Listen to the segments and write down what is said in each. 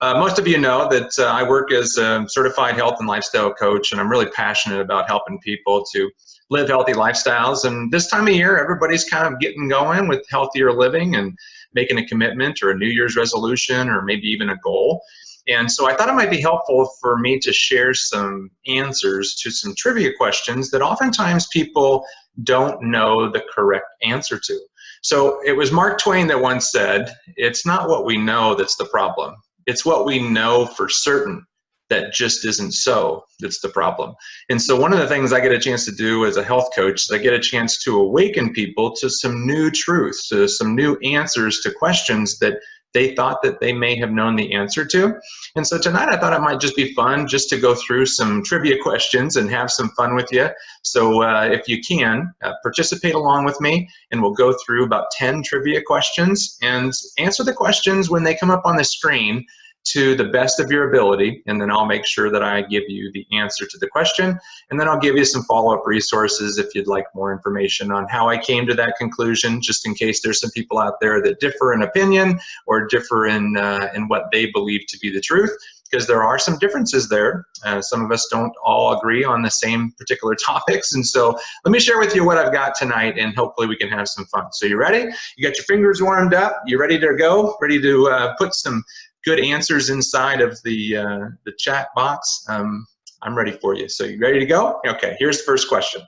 Most of you know that I work as a certified health and lifestyle coach, and I'm really passionate about helping people to live healthy lifestyles. And this time of year, everybody's kind of getting going with healthier living and making a commitment or a New Year's resolution or maybe even a goal. And so I thought it might be helpful for me to share some answers to some trivia questions that oftentimes people don't know the correct answer to. So it was Mark Twain that once said, "It's not what we know that's the problem. It's what we know for certain that just isn't so that's the problem." And so one of the things I get a chance to do as a health coach is I get a chance to awaken people to some new truths, to some new answers to questions that they thought that they may have known the answer to. And so tonight I thought it might just be fun just to go through some trivia questions and have some fun with you. So if you can, participate along with me, and we'll go through about 10 trivia questions and answer the questions when they come up on the screen to the best of your ability, and then I'll make sure that I give you the answer to the question, and then I'll give you some follow-up resources if you'd like more information on how I came to that conclusion, just in case there's some people out there that differ in opinion or differ in what they believe to be the truth, because there are some differences there. Some of us don't all agree on the same particular topics, and so let me share with you what I've got tonight, and hopefully we can have some fun. So you ready? You got your fingers warmed up? You ready to go? Ready to put some good answers inside of the chat box? I'm ready for you. So you ready to go? Okay, here's the first question.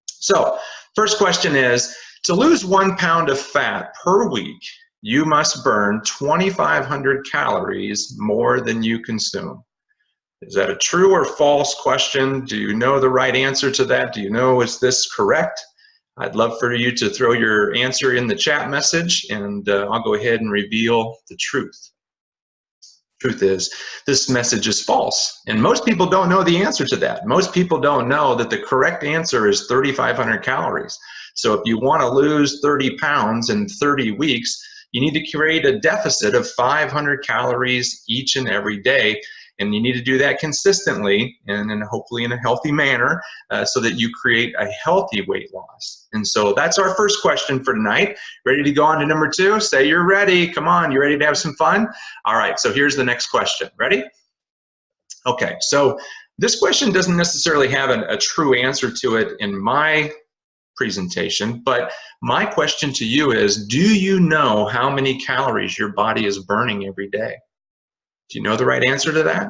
So first question is, to lose 1 pound of fat per week, you must burn 2,500 calories more than you consume. Is that a true or false question? Do you know the right answer to that? Do you know, is this correct? I'd love for you to throw your answer in the chat message, and I'll go ahead and reveal the truth. Truth is, this message is false, and most people don't know the answer to that. Most people don't know that the correct answer is 3,500 calories. So if you want to lose 30 pounds in 30 weeks, you need to create a deficit of 500 calories each and every day, and you need to do that consistently and hopefully in a healthy manner so that you create a healthy weight loss. And so that's our first question for tonight. Ready to go on to number 2? Say you're ready. Come on, you ready to have some fun? All right, so here's the next question. Ready? Okay, so this question doesn't necessarily have a true answer to it in my presentation, but my question to you is, do you know how many calories your body is burning every day? Do you know the right answer to that?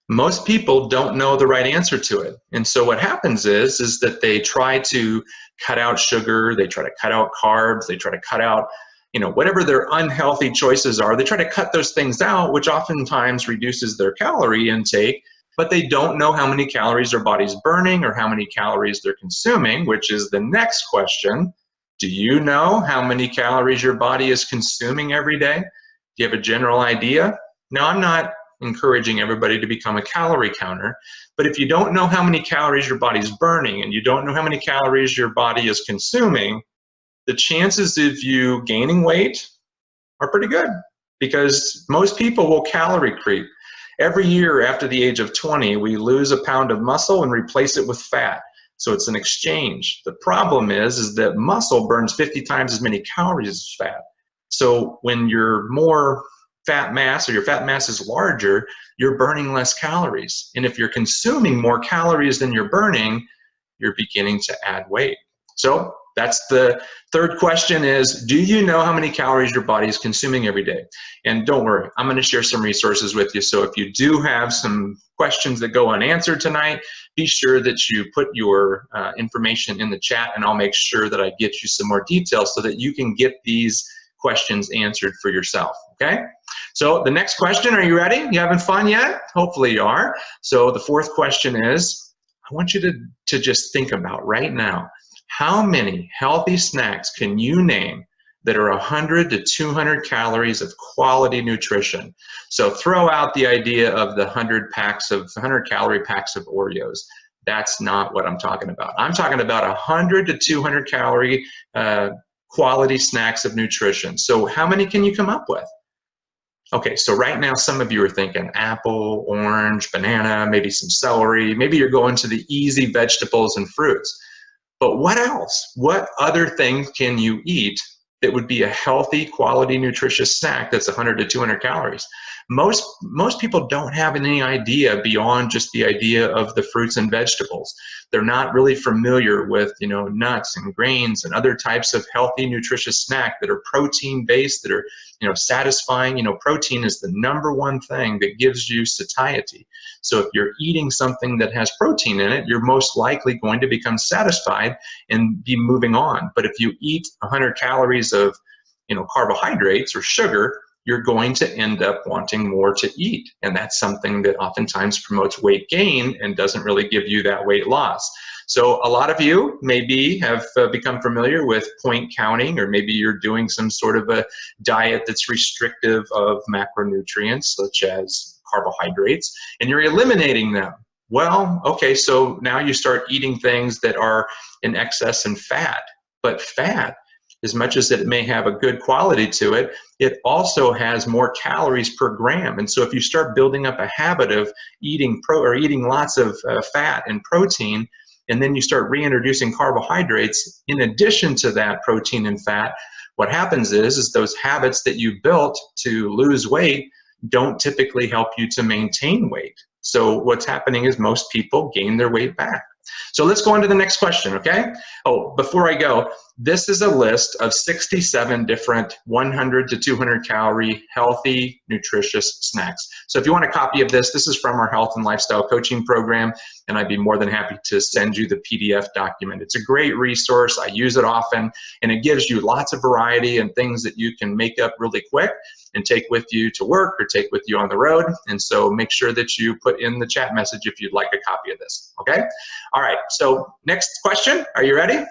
Most people don't know the right answer to it. And so what happens is that they try to cut out sugar, they try to cut out carbs, they try to cut out, whatever their unhealthy choices are, they try to cut those things out, which oftentimes reduces their calorie intake, but they don't know how many calories their body's burning or how many calories they're consuming, which is the next question. Do you know how many calories your body is consuming every day? Do you have a general idea? Now, I'm not encouraging everybody to become a calorie counter, but if you don't know how many calories your body's burning and you don't know how many calories your body is consuming, the chances of you gaining weight are pretty good, because most people will calorie creep. Every year after the age of 20, we lose a pound of muscle and replace it with fat. So it's an exchange. The problem is that muscle burns 50 times as many calories as fat. So when you're more fat mass, or your fat mass is larger, you're burning less calories. And if you're consuming more calories than you're burning, you're beginning to add weight. So that's the third question is, do you know how many calories your body is consuming every day? And don't worry, I'm going to share some resources with you. So if you do have some questions that go unanswered tonight, be sure that you put your information in the chat, and I'll make sure that I get you some more details so that you can get these questions answered for yourself, okay? So the next question, are you ready? You having fun yet? Hopefully you are. So the fourth question is, I want you to just think about right now, how many healthy snacks can you name that are 100 to 200 calories of quality nutrition? So throw out the idea of the 100 calorie packs of Oreos. That's not what I'm talking about. I'm talking about 100 to 200 calorie quality snacks of nutrition. So how many can you come up with? Okay, so right now some of you are thinking apple, orange, banana, maybe some celery. Maybe you're going to the easy vegetables and fruits. But what else? What other things can you eat that would be a healthy, quality, nutritious snack that's 100 to 200 calories? most people don't have any idea beyond just the idea of the fruits and vegetables. They're not really familiar with, nuts and grains and other types of healthy, nutritious snack that are protein based, that are, satisfying. Protein is the number one thing that gives you satiety. So if you're eating something that has protein in it, you're most likely going to become satisfied and be moving on. But if you eat 100 calories of, carbohydrates or sugar, you're going to end up wanting more to eat. And that's something that oftentimes promotes weight gain and doesn't really give you that weight loss. So a lot of you maybe have become familiar with point counting, or maybe you're doing some sort of a diet that's restrictive of macronutrients, such as carbohydrates, and you're eliminating them. Well, okay, so now you start eating things that are in excess in fat. But fat, as much as it may have a good quality to it, it also has more calories per gram. And so if you start building up a habit of eating lots of fat and protein, and then you start reintroducing carbohydrates in addition to that protein and fat, what happens is those habits that you built to lose weight don't typically help you to maintain weight. So what's happening is most people gain their weight back. So let's go on to the next question, okay? Oh, before I go, this is a list of 67 different 100 to 200 calorie healthy, nutritious snacks. So if you want a copy of this is from our health and lifestyle coaching program, and I'd be more than happy to send you the PDF document. It's a great resource. I use it often, and it gives you lots of variety and things that you can make up really quick and take with you to work or take with you on the road. And so make sure that you put in the chat message if you'd like a copy of this, okay? All right, so next question, are you ready?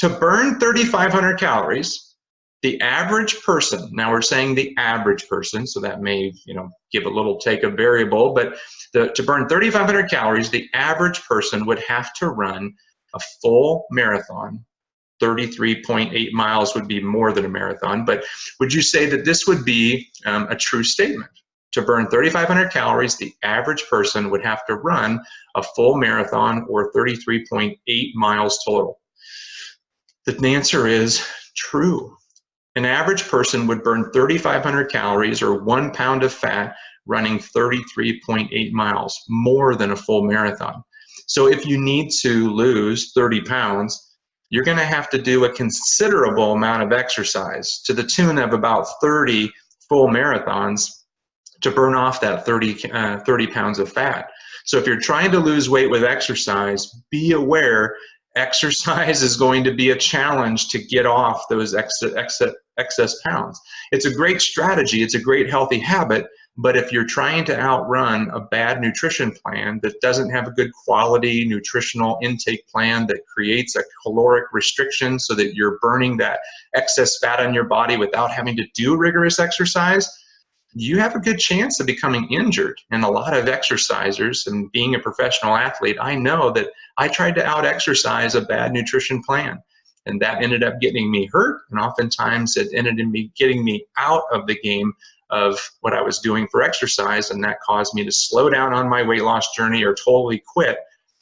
To burn 3,500 calories, the average person, now we're saying the average person, so that may, give a little take a variable, but to burn 3,500 calories, the average person would have to run a full marathon. 33.8 miles would be more than a marathon, but would you say that this would be a true statement? To burn 3,500 calories, the average person would have to run a full marathon, or 33.8 miles total. The answer is true. An average person would burn 3,500 calories, or 1 pound of fat, running 33.8 miles, more than a full marathon. So if you need to lose 30 pounds, you're going to have to do a considerable amount of exercise, to the tune of about 30 full marathons, to burn off that 30 pounds of fat. So if you're trying to lose weight with exercise, be aware exercise is going to be a challenge to get off those excess pounds. It's a great strategy, it's a great healthy habit, but if you're trying to outrun a bad nutrition plan that doesn't have a good quality nutritional intake plan that creates a caloric restriction so that you're burning that excess fat on your body without having to do rigorous exercise, you have a good chance of becoming injured. And a lot of exercisers, and being a professional athlete, I know that I tried to out-exercise a bad nutrition plan, and that ended up getting me hurt, and oftentimes it ended up getting me out of the game of what I was doing for exercise, and that caused me to slow down on my weight loss journey or totally quit,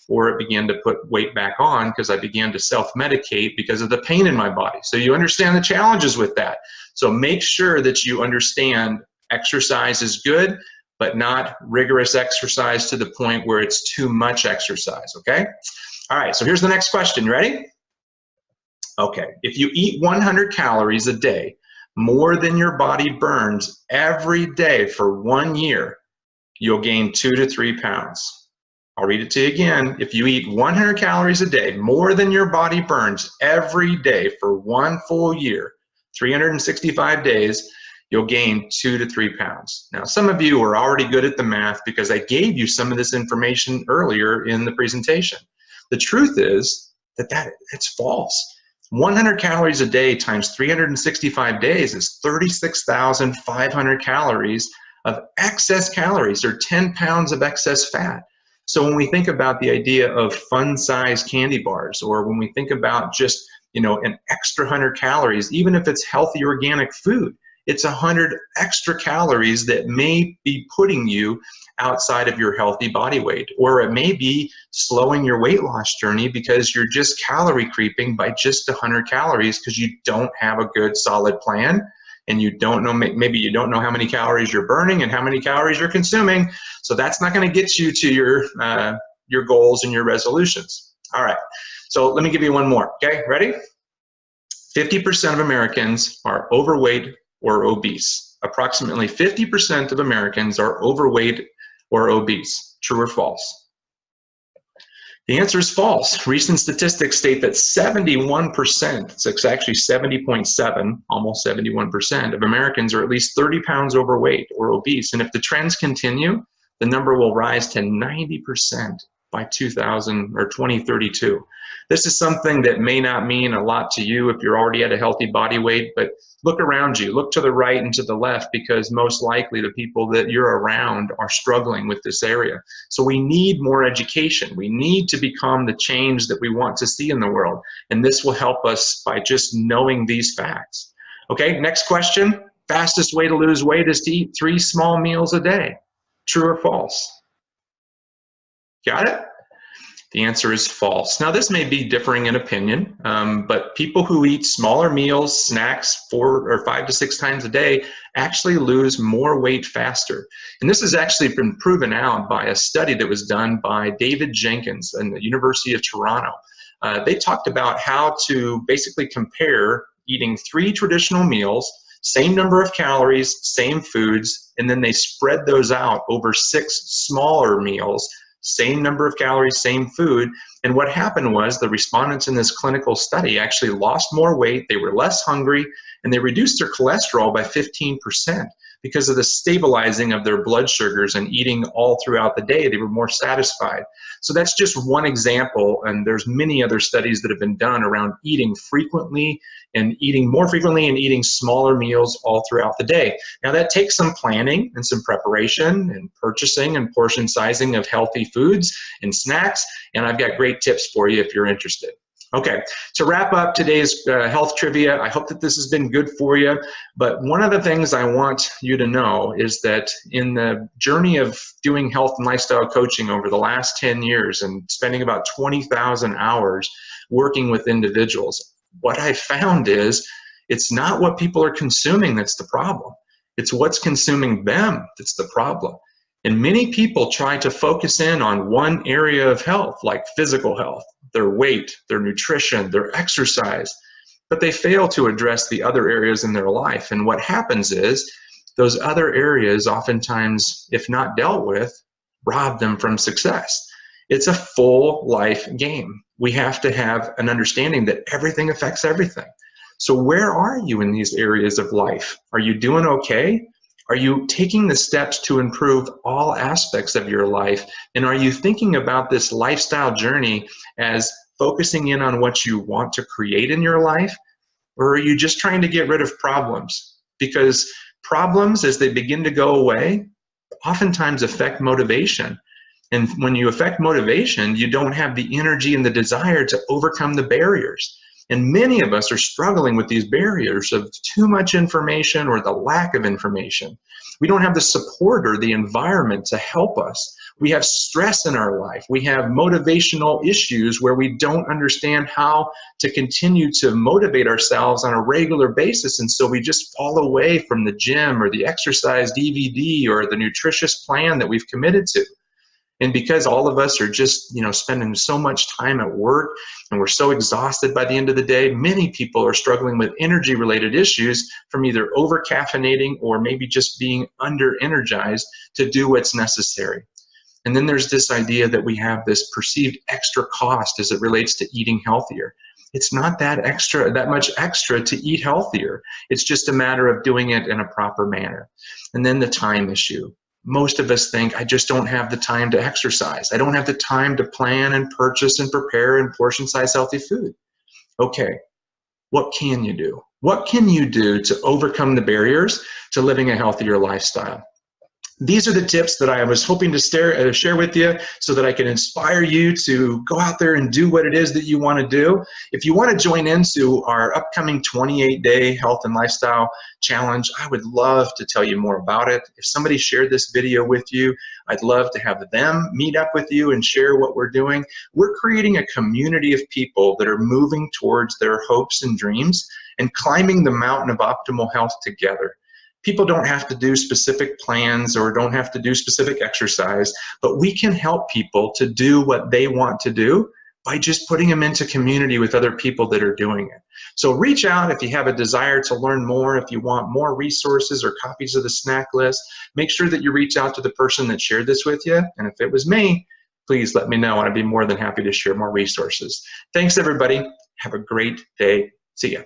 or it began to put weight back on because I began to self-medicate because of the pain in my body. So you understand the challenges with that. So make sure that you understand exercise is good, but not rigorous exercise to the point where it's too much exercise, okay? All right, so here's the next question. You ready? Okay, if you eat 100 calories a day, more than your body burns every day for 1 year, you'll gain 2 to 3 pounds. I'll read it to you again. If you eat 100 calories a day, more than your body burns every day for 1 full year, 365 days, you'll gain 2 to 3 pounds. Now, some of you are already good at the math because I gave you some of this information earlier in the presentation. The truth is that it's false. 100 calories a day times 365 days is 36,500 calories of excess calories, or 10 pounds of excess fat. So when we think about the idea of fun-sized candy bars, or when we think about just, an extra 100 calories, even if it's healthy organic food, it's 100 extra calories that may be putting you outside of your healthy body weight, or it may be slowing your weight loss journey because you're just calorie creeping by just 100 calories because you don't have a good solid plan. and you don't know, maybe you don't know how many calories you're burning and how many calories you're consuming. So that's not going to get you to your goals and your resolutions. All right, so let me give you one more. Okay, ready? 50% of Americans are overweight or obese. Approximately 50% of Americans are overweight or obese. True or false? The answer is false. Recent statistics state that 71%, it's actually 70.7, almost 71% of Americans are at least 30 pounds overweight or obese. And if the trends continue, the number will rise to 90% by 2032. This is something that may not mean a lot to you if you're already at a healthy body weight, but look around you, look to the right and to the left, because most likely the people that you're around are struggling with this area. So we need more education. We need to become the change that we want to see in the world. And this will help us by just knowing these facts. Okay, next question. Fastest way to lose weight is to eat 3 small meals a day. True or false? Got it? The answer is false. Now, this may be differing in opinion, but people who eat smaller meals, snacks 4 or 5 to 6 times a day actually lose more weight faster. And this has actually been proven out by a study that was done by David Jenkins in the University of Toronto. They talked about how to basically compare eating 3 traditional meals, same number of calories, same foods, and then they spread those out over 6 smaller meals, same number of calories, same food. And what happened was the respondents in this clinical study actually lost more weight, they were less hungry, and they reduced their cholesterol by 15% because of the stabilizing of their blood sugars, and eating all throughout the day, they were more satisfied. So that's just one example, and there's many other studies that have been done around eating frequently and eating more frequently and eating smaller meals all throughout the day. Now that takes some planning and some preparation and purchasing and portion sizing of healthy foods and snacks, and I've got great tips for you if you're interested. Okay, to wrap up today's health trivia, I hope that this has been good for you, but one of the things I want you to know is that in the journey of doing health and lifestyle coaching over the last 10 years and spending about 20,000 hours working with individuals, what I found is it's not what people are consuming that's the problem. It's what's consuming them that's the problem. And many people try to focus in on one area of health, like physical health, their weight, their nutrition, their exercise, but they fail to address the other areas in their life. And what happens is those other areas oftentimes, if not dealt with, rob them from success. It's a full life game. We have to have an understanding that everything affects everything. So where are you in these areas of life? Are you doing okay? Are you taking the steps to improve all aspects of your life? And are you thinking about this lifestyle journey as focusing in on what you want to create in your life? Or are you just trying to get rid of problems? Because problems, as they begin to go away, oftentimes affect motivation. And when you affect motivation, you don't have the energy and the desire to overcome the barriers. And many of us are struggling with these barriers of too much information or the lack of information. We don't have the support or the environment to help us. We have stress in our life. We have motivational issues where we don't understand how to continue to motivate ourselves on a regular basis. And so we just fall away from the gym or the exercise DVD or the nutritious plan that we've committed to. And because all of us are just, spending so much time at work and we're so exhausted by the end of the day, many people are struggling with energy-related issues from either over-caffeinating or maybe just being under-energized to do what's necessary. And then there's this idea that we have this perceived extra cost as it relates to eating healthier. It's not that much extra to eat healthier. It's just a matter of doing it in a proper manner. And then the time issue. Most of us think, I just don't have the time to exercise. I don't have the time to plan and purchase and prepare and portion size healthy food. Okay, what can you do? What can you do to overcome the barriers to living a healthier lifestyle? these are the tips that I was hoping to share with you so that I can inspire you to go out there and do what it is that you want to do. If you want to join into our upcoming 28-day health and lifestyle challenge, I would love to tell you more about it. If somebody shared this video with you, I'd love to have them meet up with you and share what we're doing. We're creating a community of people that are moving towards their hopes and dreams and climbing the mountain of optimal health together. People don't have to do specific plans or don't have to do specific exercise, but we can help people to do what they want to do by just putting them into community with other people that are doing it. So reach out if you have a desire to learn more, if you want more resources or copies of the snack list. Make sure that you reach out to the person that shared this with you, and if it was me, please let me know. I'd be more than happy to share more resources. Thanks, everybody. Have a great day. See ya.